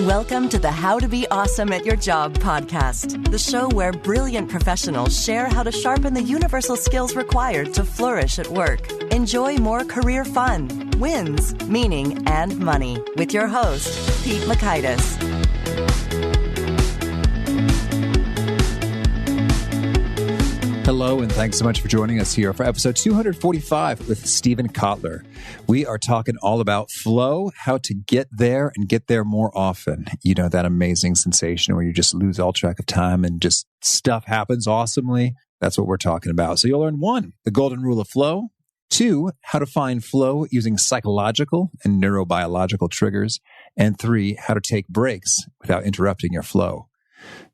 Welcome to the How to Be Awesome at Your Job podcast, the show where brilliant professionals share how to sharpen the universal skills required to flourish at work. Enjoy more career fun, wins, meaning, and money with your host, Pete Makaitis. Hello, and thanks so much for joining us here for episode 245 with Steven Kotler. We are talking all about flow, how to get there and get there more often. You know, that amazing sensation where you just lose all track of time and just stuff happens awesomely. That's what we're talking about. So you'll learn 1, the golden rule of flow; 2, how to find flow using psychological and neurobiological triggers; and 3, how to take breaks without interrupting your flow.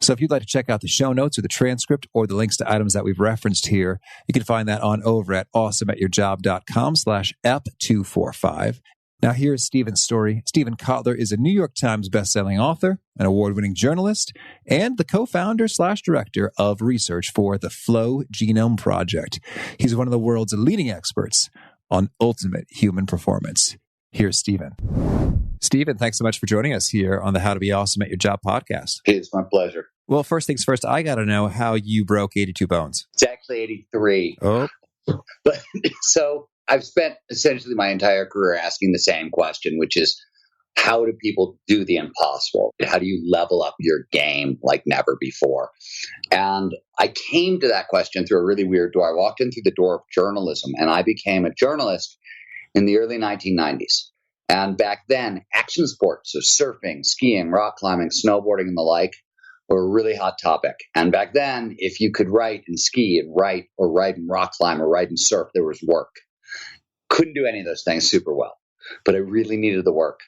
So if you'd like to check out the show notes or the transcript or the links to items that we've referenced here, you can find that on over at awesomeatyourjob.com/ep245. Now here's Steven's story. Steven Kotler is a New York Times bestselling author, an award-winning journalist, and the co-founder/director of research for the Flow Genome Project. He's one of the world's leading experts on ultimate human performance. Here's Steven. Steven, thanks so much for joining us here on the How to Be Awesome at Your Job podcast. It's my pleasure. Well, first things first, I got to know how you broke 82 bones. It's actually 83. Oh. But so I've spent essentially my entire career asking the same question, which is, how do people do the impossible? How do you level up your game like never before? And I came to that question through a really weird door. I walked in through the door of journalism, and I became a journalist in the early 1990s. And back then, action sports, so surfing, skiing, rock climbing, snowboarding, and the like, were a really hot topic. And back then, if you could write and ski and write and rock climb or write and surf, there was work. Couldn't do any of those things super well, but I really needed the work.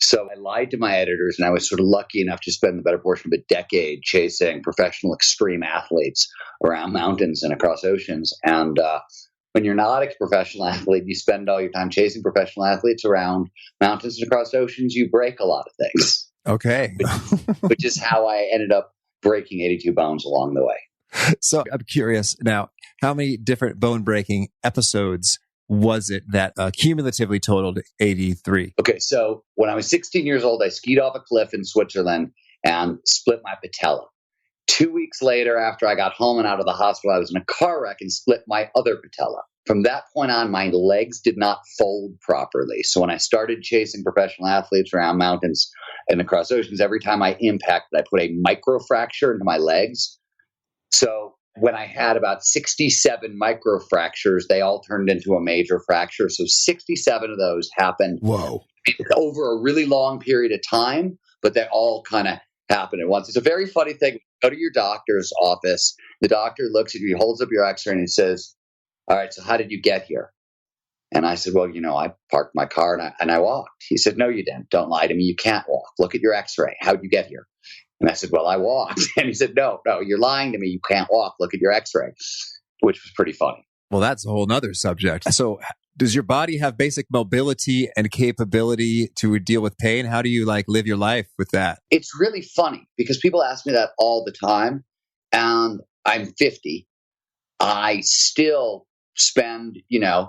So I lied to my editors, and I was sort of lucky enough to spend the better portion of a decade chasing professional extreme athletes around mountains and across oceans. And when you're not a professional athlete, you spend all your time chasing professional athletes around mountains and across oceans, you break a lot of things. Okay. which is how I ended up breaking 82 bones along the way. So I'm curious now, how many different bone breaking episodes was it that cumulatively totaled 83? Okay, so when I was 16 years old, I skied off a cliff in Switzerland and split my patella. 2 weeks later, after I got home and out of the hospital, I was in a car wreck and split my other patella. From that point on, my legs did not fold properly. So when I started chasing professional athletes around mountains and across oceans, every time I impacted, I put a microfracture into my legs. So when I had about 67 microfractures, they all turned into a major fracture. So 67 of those happened over a really long period of time, but they all kind of happen at once. It's a very funny thing. Go to your doctor's office. The doctor looks at you, he holds up your x-ray and he says, all right, so how did you get here? And I said, well, I parked my car and I walked. He said, no, you didn't. Don't lie to me. You can't walk. Look at your x-ray. How'd you get here? And I said, well, I walked. And he said, no, you're lying to me. You can't walk. Look at your x-ray, which was pretty funny. Well, that's a whole nother subject. So does your body have basic mobility and capability to deal with pain? How do you live your life with that? It's really funny because people ask me that all the time. And I'm 50. I still spend, I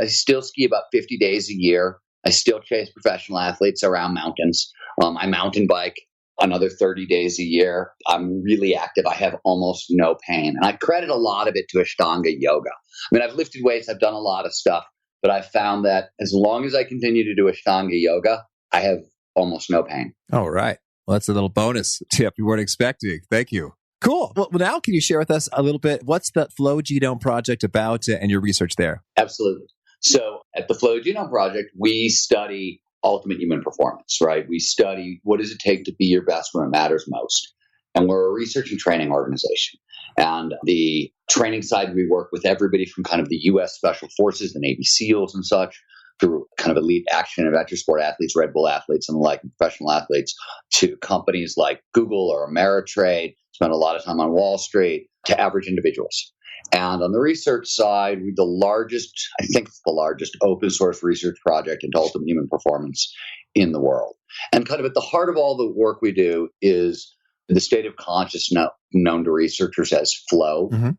still ski about 50 days a year. I still chase professional athletes around mountains. I mountain bike another 30 days a year. I'm really active. I have almost no pain. And I credit a lot of it to Ashtanga yoga. I mean, I've lifted weights. I've done a lot of stuff. But I found that as long as I continue to do Ashtanga yoga, I have almost no pain. All right. Well, that's a little bonus tip you weren't expecting. Thank you. Cool. Well, now can you share with us a little bit, what's the Flow Genome Project about and your research there? Absolutely. So at the Flow Genome Project, we study ultimate human performance, right? We study what does it take to be your best when it matters most. And we're a research and training organization. And the training side, we work with everybody from kind of the U.S. Special Forces, the Navy SEALs and such, through kind of elite action and adventure sport athletes, Red Bull athletes and the like, professional athletes, to companies like Google or Ameritrade, spent a lot of time on Wall Street, to average individuals. And on the research side, we're the largest, I think it's the largest open source research project into ultimate human performance in the world. And kind of at the heart of all the work we do is the state of consciousness known to researchers as flow. Mm-hmm.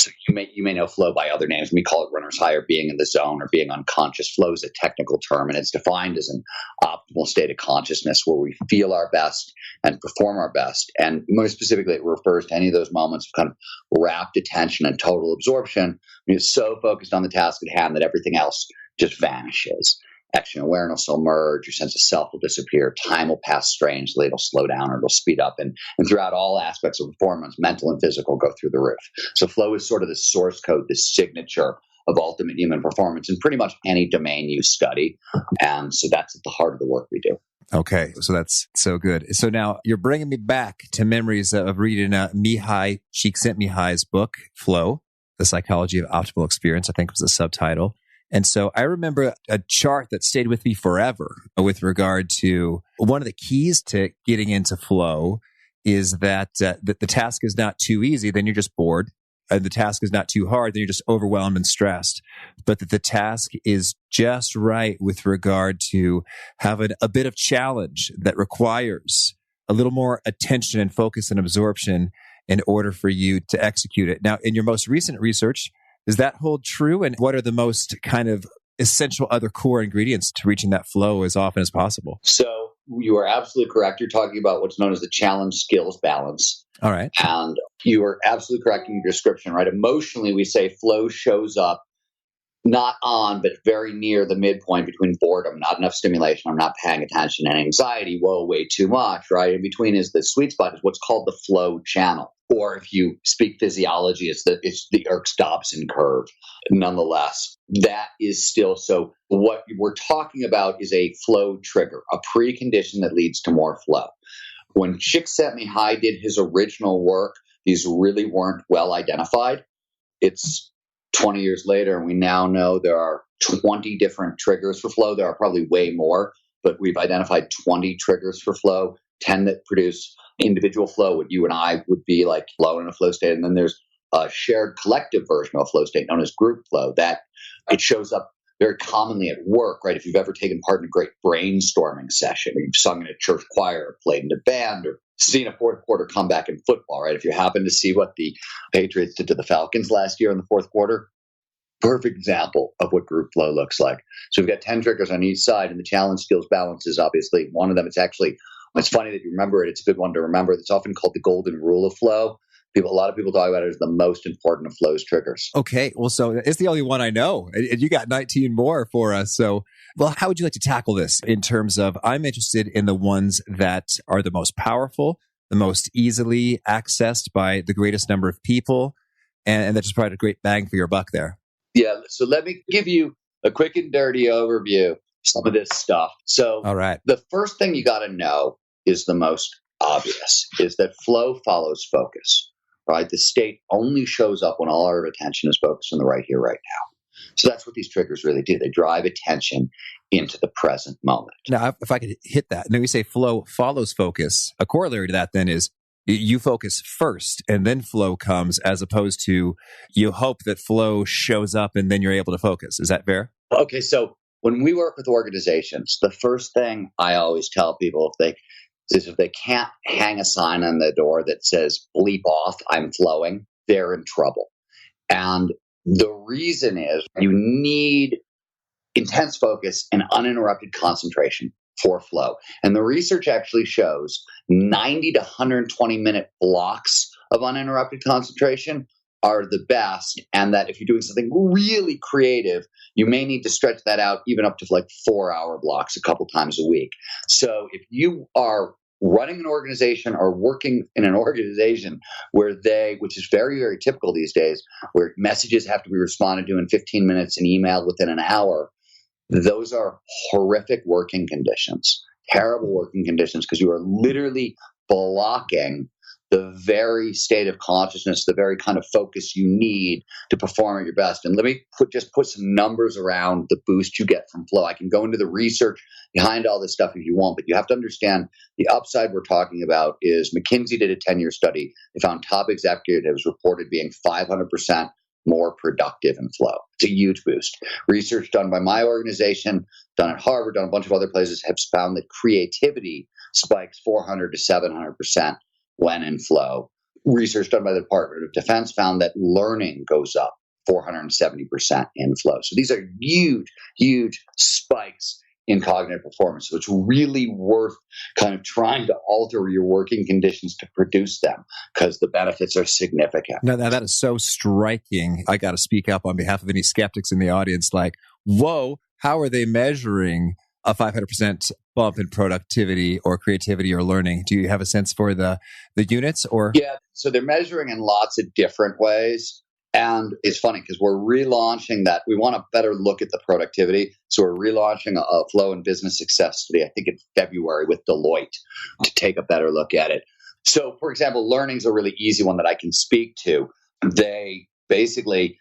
So you may know flow by other names. We call it runner's high or being in the zone or being unconscious. Flow is a technical term, and it's defined as an optimal state of consciousness where we feel our best and perform our best. And more specifically, it refers to any of those moments of kind of rapt attention and total absorption. You're so focused on the task at hand that everything else just vanishes. Action awareness will merge, your sense of self will disappear, time will pass strangely, it'll slow down or it'll speed up. And throughout all aspects of performance, mental and physical, go through the roof. So flow is sort of the source code, the signature of ultimate human performance in pretty much any domain you study. And so that's at the heart of the work we do. Okay, so that's so good. So now you're bringing me back to memories of reading Mihai Csikszentmihalyi's book, Flow, The Psychology of Optimal Experience, I think was the subtitle. And so I remember a chart that stayed with me forever with regard to one of the keys to getting into flow is that the task is not too easy, then you're just bored. And the task is not too hard, then you're just overwhelmed and stressed. But that the task is just right with regard to having a bit of challenge that requires a little more attention and focus and absorption in order for you to execute it. Now, in your most recent research, does that hold true? And what are the most kind of essential other core ingredients to reaching that flow as often as possible? So you are absolutely correct. You're talking about what's known as the challenge skills balance. All right. And you are absolutely correct in your description, right? Emotionally, we say flow shows up not on, but very near the midpoint between boredom, not enough stimulation, I'm not paying attention, and anxiety, whoa, way too much, right? In between is the sweet spot, is what's called the flow channel. Or if you speak physiology, it's the Yerkes-Dodson curve. Nonetheless, that is still, so what we're talking about is a flow trigger, a precondition that leads to more flow. When Csikszentmihalyi did his original work, these really weren't well identified. It's 20 years later, and we now know there are 20 different triggers for flow. There are probably way more, but we've identified 20 triggers for flow, 10 that produce individual flow, what you and I would be like flow in a flow state. And then there's a shared collective version of a flow state known as group flow that it shows up very commonly at work, right? If you've ever taken part in a great brainstorming session, or you've sung in a church choir, or played in a band, or seen a fourth quarter comeback in football, right? If you happen to see what the Patriots did to the Falcons last year in the fourth quarter, perfect example of what group flow looks like. So we've got 10 triggers on each side, and the challenge skills balance is obviously one of them. It's funny that you remember it. It's a good one to remember. It's often called the golden rule of flow. A lot of people talk about it as the most important of flow's triggers. Okay. Well, so it's the only one I know. And you got 19 more for us. So, well, how would you like to tackle this in terms of, I'm interested in the ones that are the most powerful, the most easily accessed by the greatest number of people, and that just provide a great bang for your buck there. Yeah. So let me give you a quick and dirty overview of some of this stuff. So all right. The first thing you got to know is the most obvious, is that flow follows focus, right? The state only shows up when all our attention is focused on the right here, right now. So that's what these triggers really do. They drive attention into the present moment. Now, if I could hit that, and then we say flow follows focus, a corollary to that then is you focus first and then flow comes, as opposed to you hope that flow shows up and then you're able to focus. Is that fair? Okay, so when we work with organizations, the first thing I always tell people if they can't hang a sign on the door that says bleep off, I'm flowing, they're in trouble. And the reason is you need intense focus and uninterrupted concentration for flow. And the research actually shows 90 to 120 minute blocks of uninterrupted concentration are the best, and that if you're doing something really creative, you may need to stretch that out even up to like 4-hour blocks a couple times a week. So if you are running an organization or working in an organization which is very, very typical these days, where messages have to be responded to in 15 minutes and emailed within an hour, those are horrific working conditions, terrible working conditions, because you are literally blocking the very state of consciousness, the very kind of focus you need to perform at your best. And let me put some numbers around the boost you get from flow. I can go into the research behind all this stuff if you want, but you have to understand the upside we're talking about is McKinsey did a 10-year study. They found top executives reported being 500% more productive in flow. It's a huge boost. Research done by my organization, done at Harvard, done a bunch of other places, have found that creativity spikes 400 to 700% when in flow. research done by the Department of Defense found that learning goes up 470% in flow. So these are huge, huge spikes in cognitive performance. So it's really worth kind of trying to alter your working conditions to produce them because the benefits are significant. Now, that is so striking. I got to speak up on behalf of any skeptics in the audience like, whoa, how are they measuring a 500% bump in productivity or creativity or learning? Do you have a sense for the units or? Yeah, so they're measuring in lots of different ways. And it's funny because we're relaunching that. We want a better look at the productivity. So we're relaunching a flow and business success study, I think in February with Deloitte to take a better look at it. So, for example, learning is a really easy one that I can speak to. They basically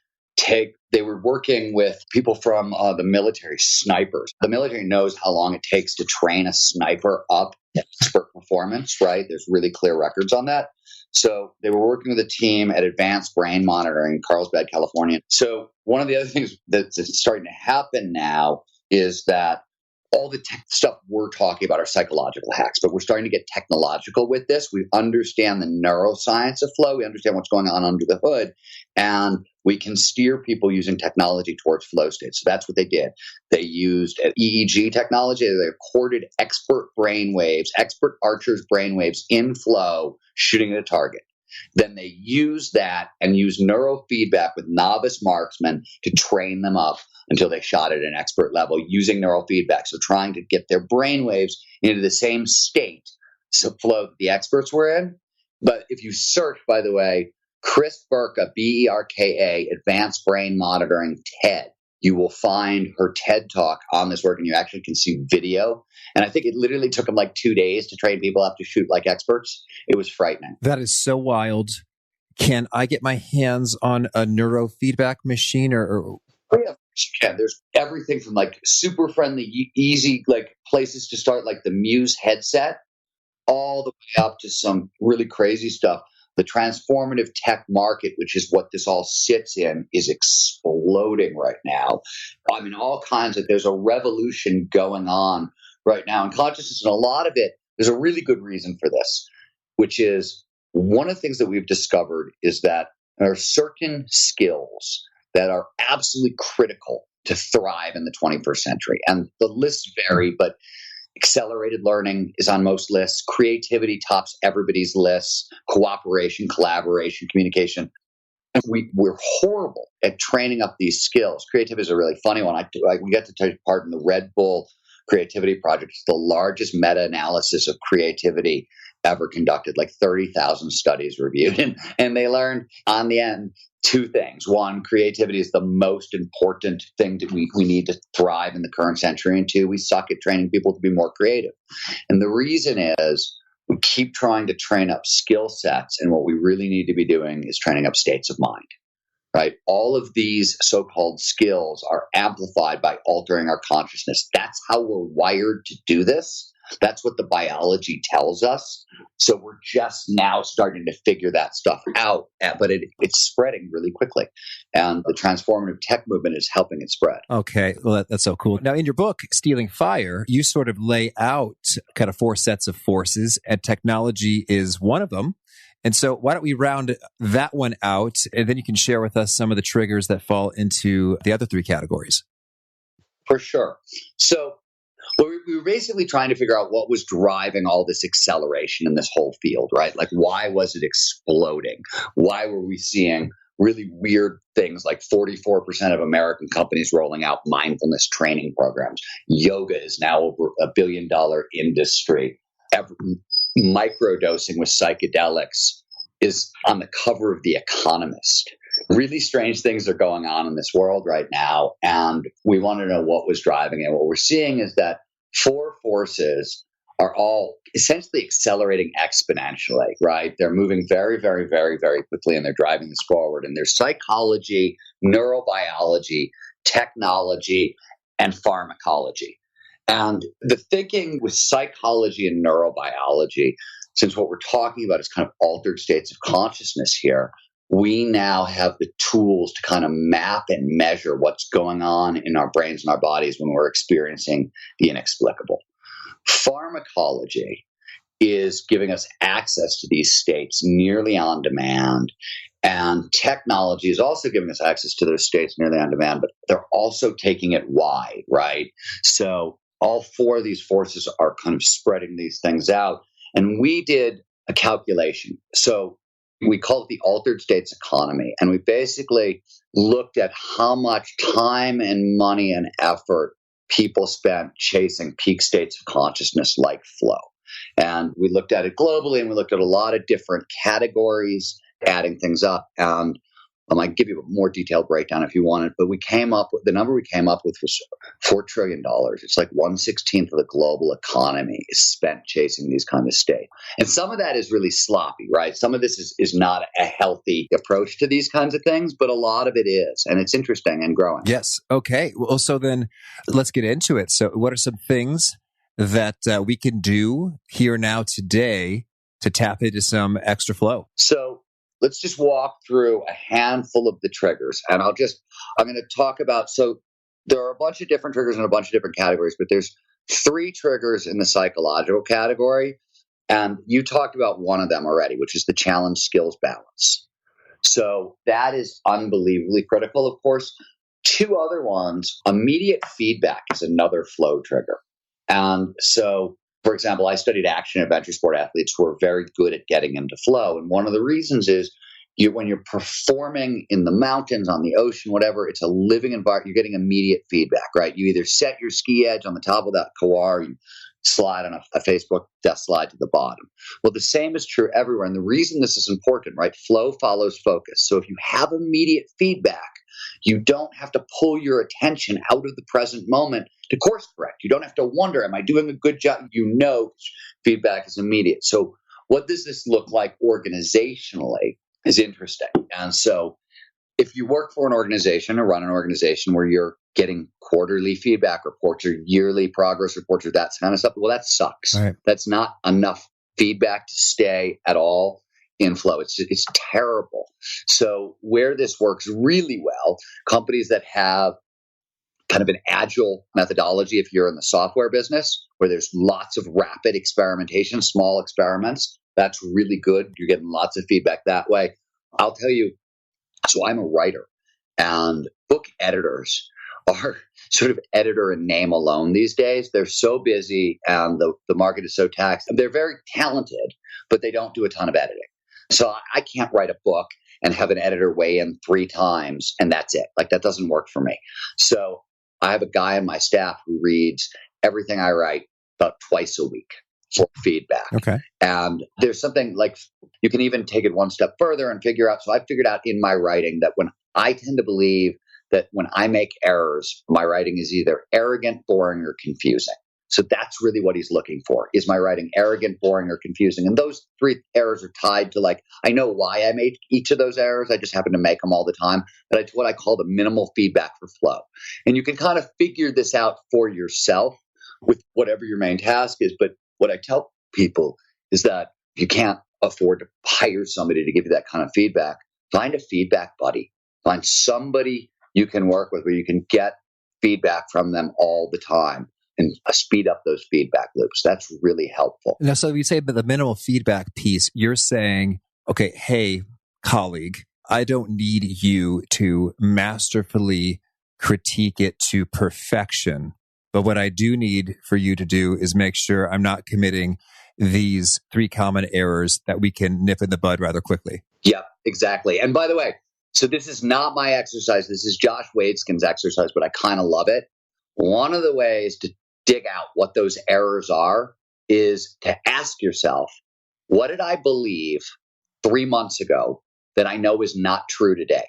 they were working with people from the military, snipers. The military knows how long it takes to train a sniper up to expert performance, right? There's really clear records on that. So they were working with a team at Advanced Brain Monitoring in Carlsbad, California. So one of the other things that's starting to happen now is that all the tech stuff we're talking about are psychological hacks, but we're starting to get technological with this. We understand the neuroscience of flow. We understand what's going on under the hood, and we can steer people using technology towards flow states. So that's what they did. They used EEG technology. They recorded expert archers' brainwaves in flow, shooting at a target. Then they use that and use neurofeedback with novice marksmen to train them up until they shot at an expert level using neurofeedback. So trying to get their brainwaves into the same state, so flow that the experts were in. But if you search, by the way, Chris Berka, Berka, Advanced Brain Monitoring, TED, you will find her TED Talk on this work, and you actually can see video. And I think it literally took them like 2 days to train people up to shoot like experts. It was frightening. That is so wild. Can I get my hands on a neurofeedback machine or? Oh, yeah, you can. There's everything from like super friendly, easy like places to start, like the Muse headset, all the way up to some really crazy stuff. The transformative tech market, which is what this all sits in, is exploding right now. I mean, all kinds of, there's a revolution going on right now in consciousness. And a lot of it, there's a really good reason for this, which is one of the things that we've discovered is that there are certain skills that are absolutely critical to thrive in the 21st century. And the lists vary, but accelerated learning is on most lists. Creativity tops everybody's lists. Cooperation, collaboration, communication. And we're horrible at training up these skills. Creativity is a really funny one. We get to take part in the Red Bull Creativity Project. It's the largest meta-analysis of creativity ever conducted, like 30,000 studies reviewed. And they learned on the end 2 things. One, creativity is the most important thing that we need to thrive in the current century. And 2, we suck at training people to be more creative. And the reason is we keep trying to train up skill sets. And what we really need to be doing is training up states of mind, right? All of these so-called skills are amplified by altering our consciousness. That's how we're wired to do this. That's what the biology tells us. So we're just now starting to figure that stuff out, but it's spreading really quickly. And the transformative tech movement is helping it spread. Okay, well, that's so cool. Now, in your book, Stealing Fire, you sort of lay out kind of 4 sets of forces, and technology is one of them. And so why don't we round that one out, and then you can share with us some of the triggers that fall into the other 3 categories. For sure. So we were basically trying to figure out what was driving all this acceleration in this whole field, right? Like, why was it exploding? Why were we seeing really weird things like 44% of American companies rolling out mindfulness training programs? Yoga is now over $1 billion industry. Microdosing with psychedelics is on the cover of The Economist. Really strange things are going on in this world right now, and we want to know what was driving it. What we're seeing is that 4 forces are all essentially accelerating exponentially, right? They're moving very, very, very, very quickly, and they're driving this forward. And there's psychology, neurobiology, technology, and pharmacology. And the thinking with psychology and neurobiology, since what we're talking about is kind of altered states of consciousness here, we now have the tools to kind of map and measure what's going on in our brains and our bodies when we're experiencing the inexplicable. Pharmacology is giving us access to these states nearly on demand. And technology is also giving us access to those states nearly on demand, but they're also taking it wide, right? So all four of these forces are kind of spreading these things out. And we did a calculation. So we call it the altered states economy. And we basically looked at how much time and money and effort people spent chasing peak states of consciousness like flow. And we looked at it globally, and we looked at a lot of different categories, adding things up. And I can give you a more detailed breakdown if you want it, but the number we came up with was $4 trillion. It's like 1/16 of the global economy is spent chasing these kind of states. And some of that is really sloppy, right? Some of this is not a healthy approach to these kinds of things, but a lot of it is. And it's interesting and growing. Yes. Okay. Well, so then let's get into it. So what are some things that we can do here now today to tap into some extra flow? So let's just walk through a handful of the triggers. And I'm going to talk about, so there are a bunch of different triggers in a bunch of different categories, but there's 3 triggers in the psychological category. And you talked about one of them already, which is the challenge skills balance. So that is unbelievably critical, of course. 2 other ones, immediate feedback is another flow trigger. And so, for example, I studied action adventure sport athletes who are very good at getting into flow. And one of the reasons is when you're performing in the mountains, on the ocean, whatever, it's a living environment. You're getting immediate feedback, right? You either set your ski edge on the top of that kawar, you slide on a Facebook death slide to the bottom. Well, the same is true everywhere. And the reason this is important, right? Flow follows focus. So if you have immediate feedback, you don't have to pull your attention out of the present moment to course correct. You don't have to wonder, am I doing a good job? You know, feedback is immediate. So what does this look like organizationally is interesting. And so if you work for an organization or run an organization where you're getting quarterly feedback reports or yearly progress reports or that kind of stuff, well, that sucks. Right. That's not enough feedback to stay at all in flow. It's terrible. So where this works really well, companies that have kind of an agile methodology, if you're in the software business, where there's lots of rapid experimentation, small experiments, that's really good. You're getting lots of feedback that way. I'll tell you, so I'm a writer, and book editors are sort of editor in name alone these days. They're so busy, and the market is so taxed. They're very talented, but they don't do a ton of editing. So I can't write a book and have an editor weigh in 3 times, and that's it. Like, that doesn't work for me. So I have a guy on my staff who reads everything I write about twice a week for feedback. Okay. And there's something like, you can even take it one step further and figure out. So I figured out in my writing that when I tend to believe that when I make errors, my writing is either arrogant, boring, or confusing. So that's really what he's looking for. Is my writing arrogant, boring, or confusing? And those 3 errors are tied to, like, I know why I made each of those errors. I just happen to make them all the time. But it's what I call the minimal feedback for flow. And you can kind of figure this out for yourself with whatever your main task is. But what I tell people is that if you can't afford to hire somebody to give you that kind of feedback, find a feedback buddy. Find somebody you can work with where you can get feedback from them all the time and speed up those feedback loops. That's really helpful. Now, so you say about the minimal feedback piece, you're saying, okay, hey, colleague, I don't need you to masterfully critique it to perfection. But what I do need for you to do is make sure I'm not committing these 3 common errors that we can nip in the bud rather quickly. Yeah, exactly. And by the way, so this is not my exercise. This is Josh Waitzkin's exercise, but I kind of love it. One of the ways to dig out what those errors are is to ask yourself, what did I believe 3 months ago that I know is not true today?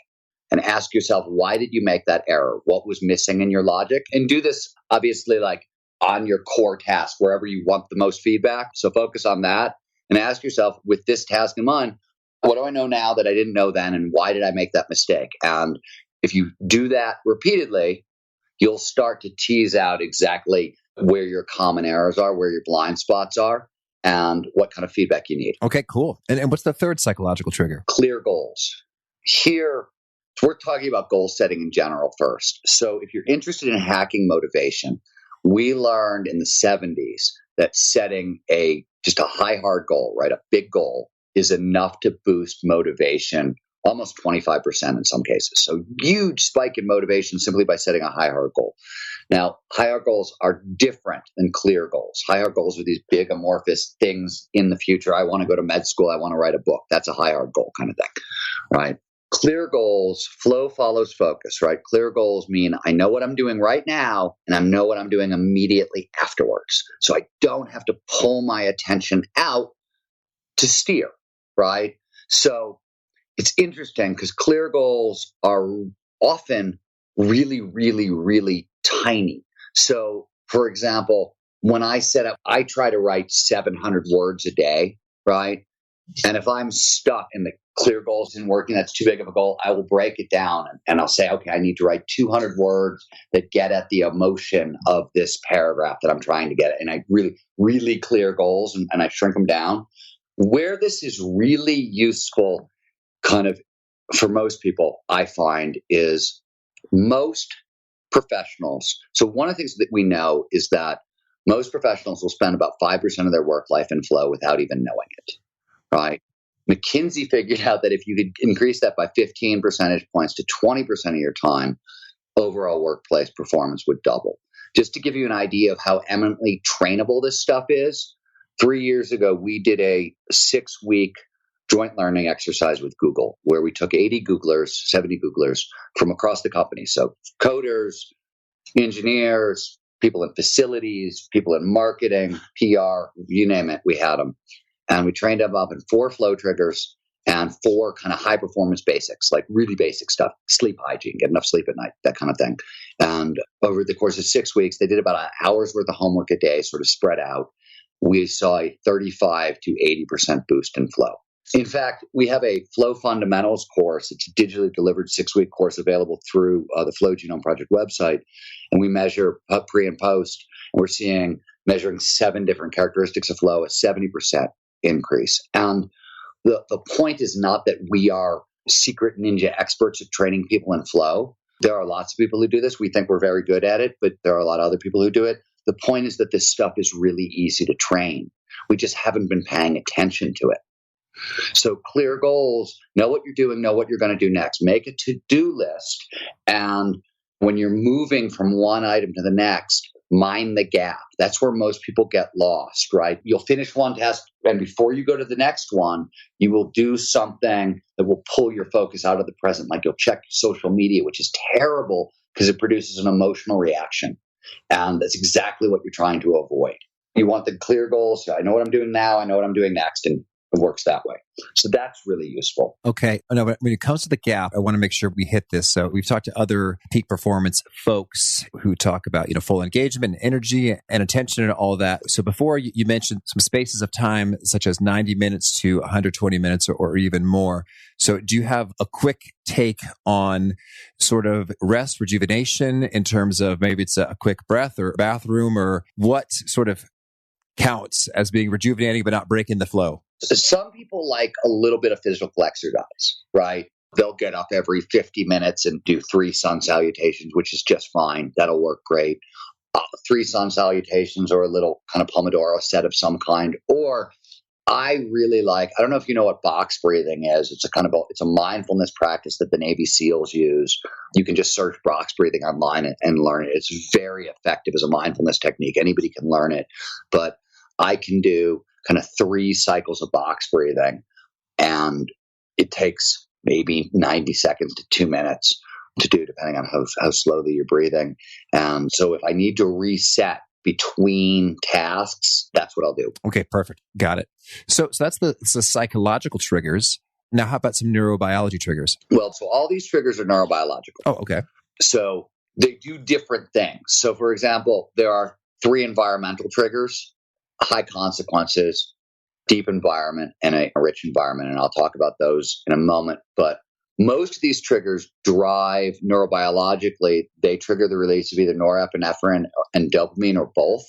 And ask yourself, why did you make that error? What was missing in your logic? And do this, obviously, like on your core task, wherever you want the most feedback. So focus on that and ask yourself, with this task in mind, what do I know now that I didn't know then? And why did I make that mistake? And if you do that repeatedly, you'll start to tease out exactly where your common errors are, where your blind spots are, and what kind of feedback you need. Okay, cool. And what's the third psychological trigger? Clear goals. Here, we're talking about goal setting in general first. So if you're interested in hacking motivation, we learned in the 70s that setting a just a high, hard goal, right? A big goal is enough to boost motivation almost 25% in some cases. So huge spike in motivation simply by setting a high, hard goal. Now, high, hard goals are different than clear goals. High, hard goals are these big amorphous things in the future. I want to go to med school. I want to write a book. That's a high, hard goal kind of thing, right? Clear goals, flow follows focus, right? Clear goals mean I know what I'm doing right now and I know what I'm doing immediately afterwards. So I don't have to pull my attention out to steer, right? So it's interesting because clear goals are often really, really, really tiny. So, for example, when I set up, I try to write 700 words a day, right? And if I'm stuck and the clear goal isn't working, that's too big of a goal, I will break it down and I'll say, okay, I need to write 200 words that get at the emotion of this paragraph that I'm trying to get at. And I really, really clear goals and I shrink them down. Where this is really useful kind of for most people, I find, is most professionals. So one of the things that we know is that most professionals will spend about 5% of their work life in flow without even knowing it, right? McKinsey figured out that if you could increase that by 15 percentage points to 20% of your time, overall workplace performance would double. Just to give you an idea of how eminently trainable this stuff is, 3 years ago, we did a 6-week joint learning exercise with Google, where we took 80 Googlers, 70 Googlers from across the company. So coders, engineers, people in facilities, people in marketing, PR, you name it, we had them. And we trained them up in 4 flow triggers and 4 kind of high performance basics, like really basic stuff, sleep hygiene, get enough sleep at night, that kind of thing. And over the course of 6 weeks, they did about an hour's worth of homework a day, sort of spread out. We saw a 35 to 80% boost in flow. In fact, we have a Flow Fundamentals course. It's a digitally delivered 6-week course available through the Flow Genome Project website. And we measure pre and post. And we're measuring 7 different characteristics of flow, a 70% increase. And the point is not that we are secret ninja experts at training people in flow. There are lots of people who do this. We think we're very good at it, but there are a lot of other people who do it. The point is that this stuff is really easy to train. We just haven't been paying attention to it. So clear goals, know what you're doing, know what you're going to do next. Make a to-do list. And when you're moving from one item to the next, mind the gap. That's where most people get lost, right? You'll finish one task, and before you go to the next one, you will do something that will pull your focus out of the present. Like you'll check social media, which is terrible because it produces an emotional reaction. And that's exactly what you're trying to avoid. You want the clear goals. So I know what I'm doing now. I know what I'm doing next. And it works that way. So that's really useful. Okay. No, but when it comes to the gap, I want to make sure we hit this. So we've talked to other peak performance folks who talk about, full engagement, and energy and attention and all that. So before you mentioned some spaces of time, such as 90 minutes to 120 minutes or even more. So do you have a quick take on sort of rest, rejuvenation in terms of maybe it's a quick breath or bathroom, or what sort of counts as being rejuvenating but not breaking the flow? Some people like a little bit of physical exercise, right? They'll get up every 50 minutes and do 3 sun salutations, which is just fine. That'll work great. 3 sun salutations or a little kind of Pomodoro set of some kind. Or I really like, I don't know if you know what box breathing is. It's a mindfulness practice that the Navy SEALs use. You can just search box breathing online and learn it. It's very effective as a mindfulness technique. Anybody can learn it. But I can do kind of 3 cycles of box breathing, and it takes maybe 90 seconds to 2 minutes to do, depending on how slowly you're breathing. And so if I need to reset between tasks, that's what I'll do. Okay, perfect. Got it. So that's the psychological triggers. Now, how about some neurobiology triggers? Well, so all these triggers are neurobiological. Oh, okay. So they do different things. So for example, there are 3 environmental triggers: high consequences, deep environment, and a rich environment. And I'll talk about those in a moment. But most of these triggers drive neurobiologically. They trigger the release of either norepinephrine and dopamine, or both.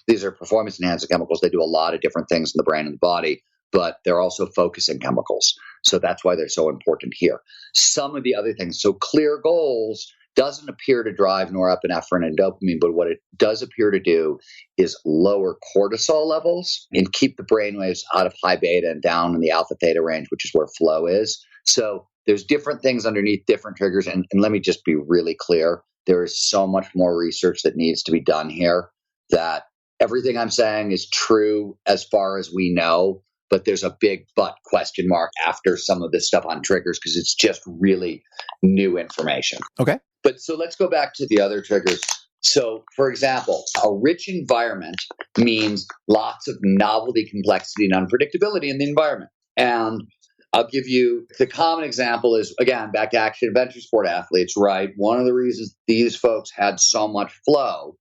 These are performance enhancing chemicals. They do a lot of different things in the brain and the body, but they're also focusing chemicals. So that's why they're so important here. Some of the other things, so clear goals doesn't appear to drive norepinephrine and dopamine, but what it does appear to do is lower cortisol levels and keep the brainwaves out of high beta and down in the alpha theta range, which is where flow is. So there's different things underneath different triggers. And let me just be really clear. There is so much more research that needs to be done here, that everything I'm saying is true as far as we know, but there's a big but question mark after some of this stuff on triggers because it's just really new information. Okay. But so let's go back to the other triggers. So, for example, a rich environment means lots of novelty, complexity, and unpredictability in the environment. And I'll give you the common example is, again, back to action adventure sport athletes, right? One of the reasons these folks had so much flow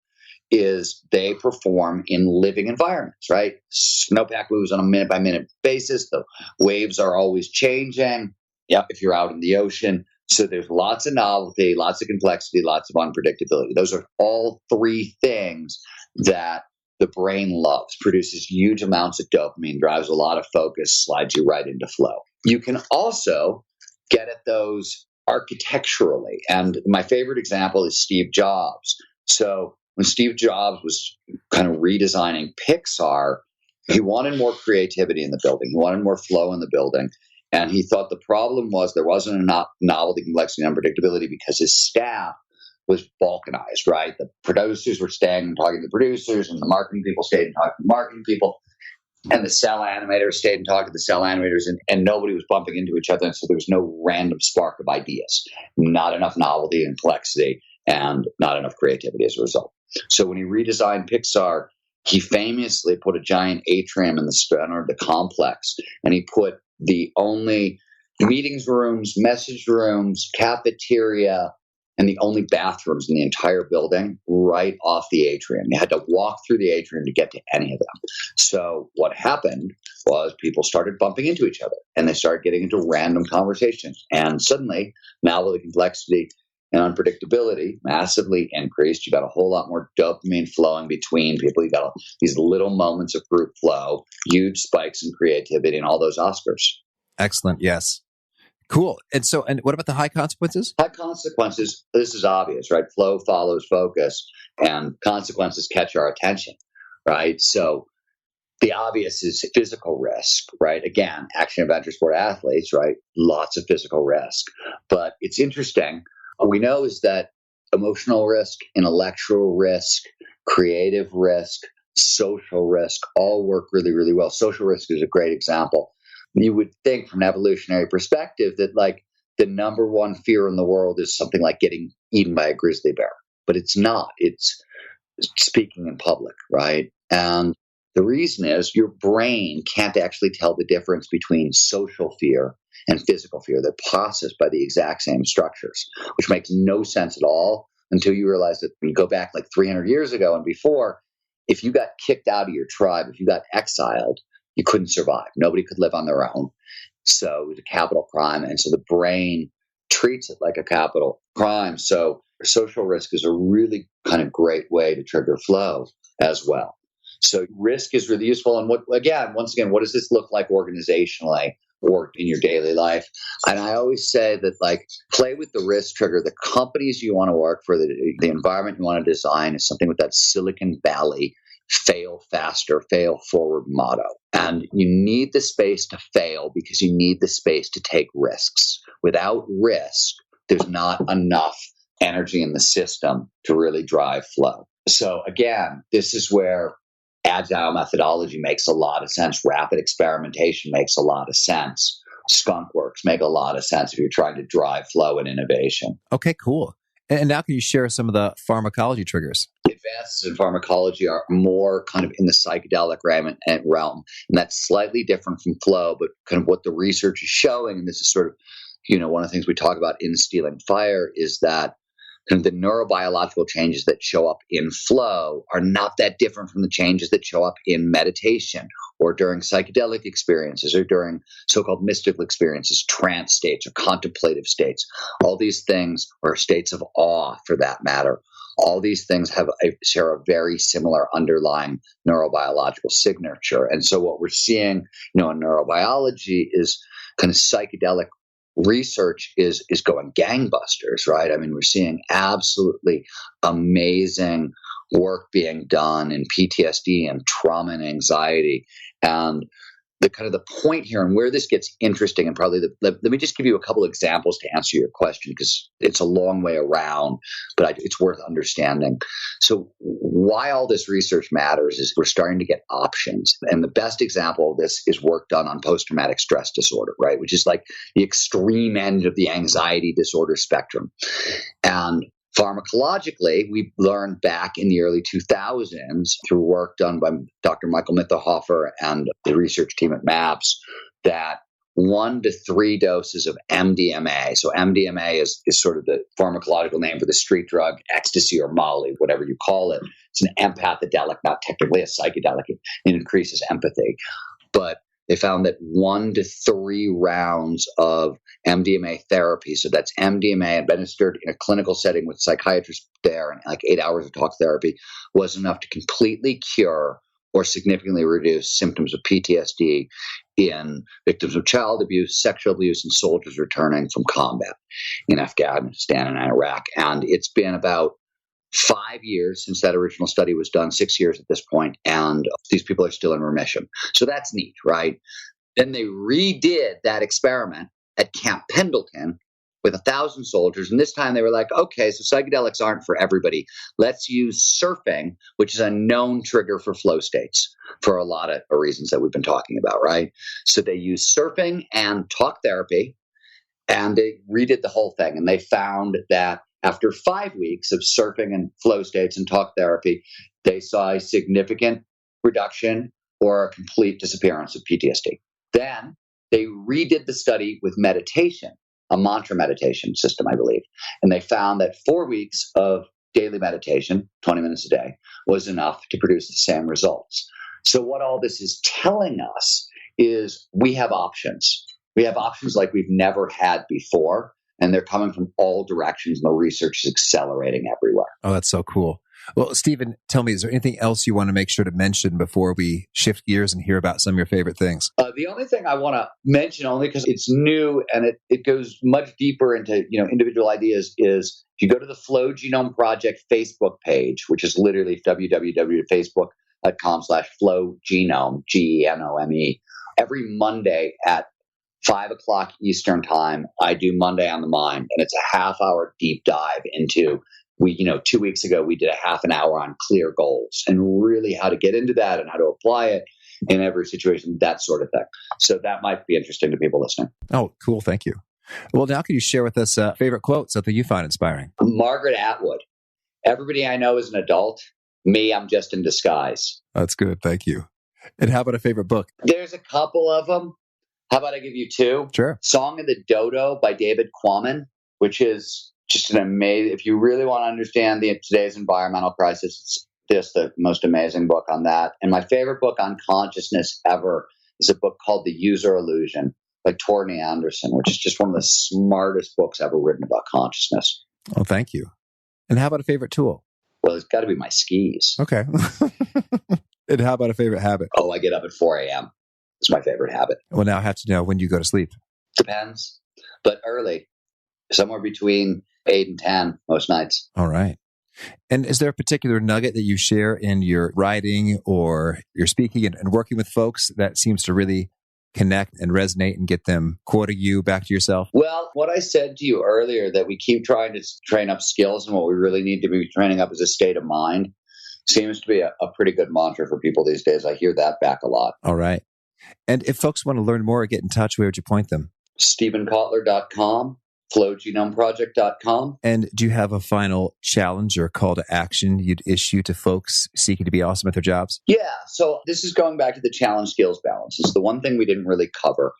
is they perform in living environments, right? Snowpack moves on a minute by minute basis. The waves are always changing. Yep, if you're out in the ocean. So there's lots of novelty, lots of complexity, lots of unpredictability. Those are all three things that the brain loves, produces huge amounts of dopamine, drives a lot of focus, slides you right into flow. You can also get at those architecturally. And my favorite example is Steve Jobs. So when Steve Jobs was kind of redesigning Pixar, he wanted more creativity in the building. He wanted more flow in the building. And he thought the problem was there wasn't enough novelty, complexity, and unpredictability because his staff was balkanized, right? The producers were staying and talking to the producers, and the marketing people stayed and talked to the marketing people, and the cell animators stayed and talked to the cell animators, and nobody was bumping into each other. And so there was no random spark of ideas, not enough novelty and complexity, and not enough creativity as a result. So when he redesigned Pixar, he famously put a giant atrium in the center of the complex, and he put the only meetings rooms, message rooms, cafeteria, and the only bathrooms in the entire building right off the atrium. You had to walk through the atrium to get to any of them. So what happened was people started bumping into each other, and they started getting into random conversations. And suddenly, now the complexity and unpredictability massively increased. You got a whole lot more dopamine flowing between people. You got these little moments of group flow, huge spikes in creativity, and all those Oscars. Excellent. Yes. Cool. And what about the high consequences? High consequences, this is obvious, right? Flow follows focus, and consequences catch our attention, right? So the obvious is physical risk, right? Again, action adventure sport athletes, right? Lots of physical risk. But it's interesting. What we know is that emotional risk, intellectual risk, creative risk, social risk all work really, really well. Social risk is a great example. You would think from an evolutionary perspective that like the number one fear in the world is something like getting eaten by a grizzly bear, but it's not. It's speaking in public, right? And the reason is your brain can't actually tell the difference between social fear and physical fear. They're processed by the exact same structures, which makes no sense at all until you realize that when you go back like 300 years ago and before, if you got kicked out of your tribe, if you got exiled, you couldn't survive. Nobody could live on their own. So it was a capital crime. And so the brain treats it like a capital crime. So social risk is a really kind of great way to trigger flow as well. So risk is really useful. And once again, what does this look like organizationally or in your daily life? And I always say that like play with the risk trigger. The companies you want to work for, the environment you want to design is something with that Silicon Valley fail faster, fail forward motto. And you need the space to fail because you need the space to take risks. Without risk, there's not enough energy in the system to really drive flow. So again, this is where agile methodology makes a lot of sense. Rapid experimentation makes a lot of sense. Skunk works make a lot of sense if you're trying to drive flow and innovation. Okay, cool. And now can you share some of the pharmacology triggers? Advances in pharmacology are more kind of in the psychedelic realm, and that's slightly different from flow, but kind of what the research is showing, and this is sort of, one of the things we talk about in Stealing Fire is that kind of the neurobiological changes that show up in flow are not that different from the changes that show up in meditation or during psychedelic experiences or during so-called mystical experiences, trance states or contemplative states. All these things, or states of awe for that matter, all these things share a very similar underlying neurobiological signature. And so what we're seeing, in neurobiology is kind of psychedelic research is going gangbusters, right? I mean, we're seeing absolutely amazing work being done in PTSD and trauma and anxiety. And the kind of the point here and where this gets interesting, and probably let me just give you a couple examples to answer your question, because it's a long way around, but it's worth understanding. So why all this research matters is we're starting to get options. And the best example of this is work done on post-traumatic stress disorder, right? Which is like the extreme end of the anxiety disorder spectrum. And pharmacologically, we learned back in the early 2000s through work done by Dr. Michael Mitterhofer and the research team at MAPS that 1 to 3 doses of MDMA. So MDMA is sort of the pharmacological name for the street drug, ecstasy or Molly, whatever you call it. It's an empathedelic, not technically a psychedelic. It increases empathy. But they found that 1 to 3 rounds of MDMA therapy, so that's MDMA administered in a clinical setting with psychiatrists there and like 8 hours of talk therapy, was enough to completely cure or significantly reduce symptoms of PTSD in victims of child abuse, sexual abuse, and soldiers returning from combat in Afghanistan and Iraq. And it's been about 5 years since that original study was done, 6 years at this point, and these people are still in remission. So that's neat, right? Then they redid that experiment at Camp Pendleton with 1,000 soldiers. And this time they were like, okay, so psychedelics aren't for everybody. Let's use surfing, which is a known trigger for flow states for a lot of reasons that we've been talking about, right? So they used surfing and talk therapy, and they redid the whole thing. And they found that after 5 weeks of surfing and flow states and talk therapy, they saw a significant reduction or a complete disappearance of PTSD. Then they redid the study with meditation, a mantra meditation system, I believe. And they found that 4 weeks of daily meditation, 20 minutes a day, was enough to produce the same results. So what all this is telling us is we have options. We have options like we've never had before. And they're coming from all directions, and the research is accelerating everywhere. Oh, that's so cool. Well, Steven, tell me, is there anything else you want to make sure to mention before we shift gears and hear about some of your favorite things? The only thing I want to mention, only because it's new and it goes much deeper into individual ideas, is if you go to the Flow Genome Project Facebook page, which is literally www.facebook.com/flowgenome, GENOME, every Monday at 5 o'clock Eastern time, I do Monday on the Mind, and it's a half-hour deep dive into, 2 weeks ago, we did a half an hour on clear goals and really how to get into that and how to apply it in every situation, that sort of thing. So that might be interesting to people listening. Oh, cool. Thank you. Well, now can you share with us favorite quote, something you find inspiring? Margaret Atwood. Everybody I know is an adult. Me, I'm just in disguise. That's good. Thank you. And how about a favorite book? There's a couple of them. How about I give you 2? Sure. Song of the Dodo by David Quammen, which is just an amazing, if you really want to understand today's environmental crisis, it's the most amazing book on that. And my favorite book on consciousness ever is a book called The User Illusion by Torney Anderson, which is just one of the smartest books ever written about consciousness. Oh, thank you. And how about a favorite tool? Well, it's got to be my skis. Okay. And how about a favorite habit? Oh, I get up at 4 a.m. It's my favorite habit. Well, now I have to know when you go to sleep. Depends, but early, somewhere between 8 and 10 most nights. All right. And is there a particular nugget that you share in your writing or your speaking and working with folks that seems to really connect and resonate and get them quoting you back to yourself? Well, what I said to you earlier, that we keep trying to train up skills, and what we really need to be training up is a state of mind, seems to be a pretty good mantra for people these days. I hear that back a lot. All right. And if folks want to learn more or get in touch, where would you point them? StevenKotler.com, FlowGenomeProject.com. And do you have a final challenge or call to action you'd issue to folks seeking to be awesome at their jobs? Yeah. So this is going back to the challenge skills balance. It's the one thing we didn't really cover.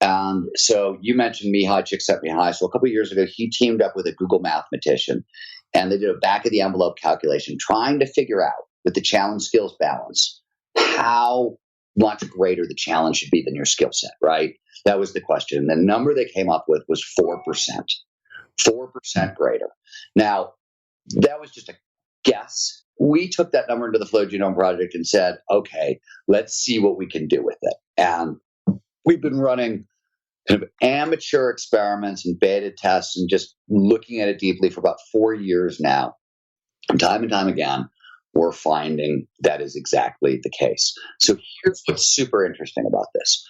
And so you mentioned Mihai Csikszentmihalyi. So a couple of years ago, he teamed up with a Google mathematician, and they did a back of the envelope calculation trying to figure out with the challenge skills balance how much greater the challenge should be than your skill set, right? That was the question. And the number they came up with was 4%. 4% greater. Now, that was just a guess. We took that number into the Flow Genome Project and said, okay, let's see what we can do with it. And we've been running kind of amateur experiments and beta tests and just looking at it deeply for about 4 years now. And time again, we're finding that is exactly the case. So here's what's super interesting about this.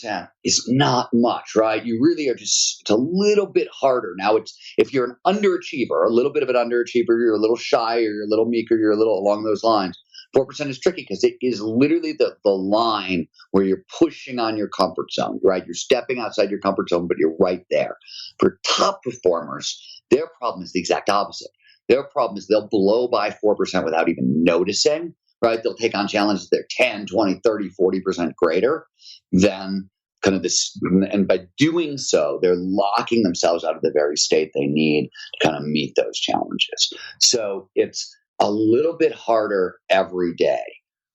4% is not much, right? You really are just, it's a little bit harder. Now, if you're an underachiever, a little bit of an underachiever, you're a little shy, or you're a little meeker, you're a little along those lines, 4% is tricky because it is literally the line where you're pushing on your comfort zone, right? You're stepping outside your comfort zone, but you're right there. For top performers, their problem is the exact opposite. Their problem is they'll blow by 4% without even noticing, right? They'll take on challenges that are 10, 20, 30, 40% greater than kind of this. And by doing so, they're locking themselves out of the very state they need to kind of meet those challenges. So it's a little bit harder every day.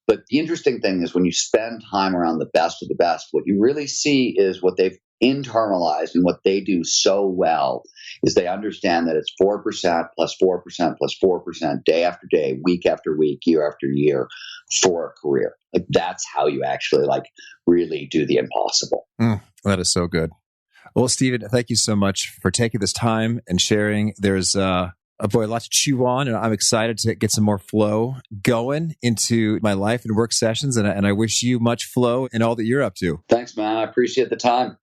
But the interesting thing is when you spend time around the best of the best, what you really see is what they've internalized, and what they do so well is they understand that it's 4% plus 4% plus 4% day after day, week after week, year after year for a career. Like that's how you actually really do the impossible. That is so good. Well, Steven, thank you so much for taking this time and sharing. There's a lot to chew on, and I'm excited to get some more flow going into my life and work sessions. And I wish you much flow in all that you're up to. Thanks, man. I appreciate the time.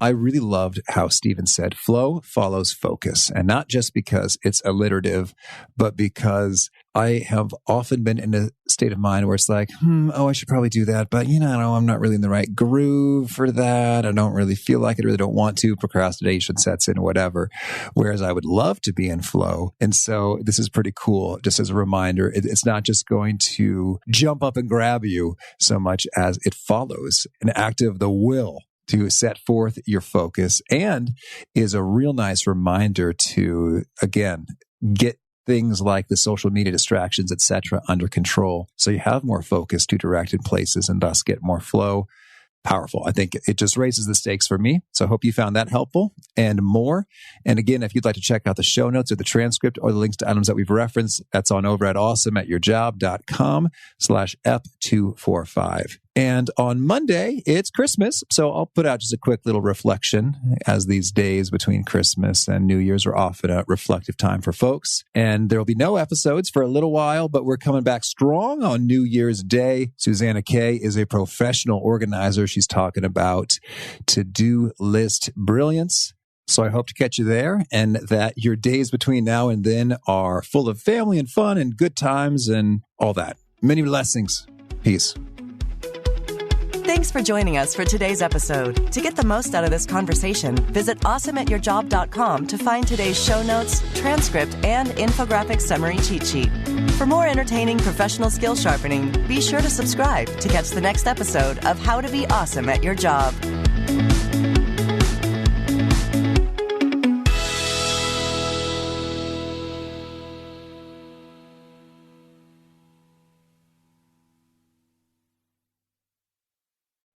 I really loved how Steven said flow follows focus, and not just because it's alliterative, but because I have often been in a state of mind where it's like, I should probably do that, but I'm not really in the right groove for that. I don't really feel like it, really don't want to. Procrastination sets in, whatever. Whereas I would love to be in flow. And so this is pretty cool. Just as a reminder, it's not just going to jump up and grab you so much as it follows an act of the will to set forth your focus, and is a real nice reminder to, again, get things like the social media distractions, etc., under control, so you have more focus to direct in places and thus get more flow. Powerful. I think it just raises the stakes for me. So I hope you found that helpful and more. And again, if you'd like to check out the show notes or the transcript or the links to items that we've referenced, that's on over at awesomeatyourjob.com/F245. And on Monday, it's Christmas. So I'll put out just a quick little reflection, as these days between Christmas and New Year's are often a reflective time for folks. And there will be no episodes for a little while, but we're coming back strong on New Year's Day. Susanna Kay is a professional organizer. She's talking about to-do list brilliance. So I hope to catch you there, and that your days between now and then are full of family and fun and good times and all that. Many blessings. Peace. Thanks for joining us for today's episode. To get the most out of this conversation, visit awesomeatyourjob.com to find today's show notes, transcript, and infographic summary cheat sheet. For more entertaining professional skill sharpening, be sure to subscribe to catch the next episode of How to Be Awesome at Your Job.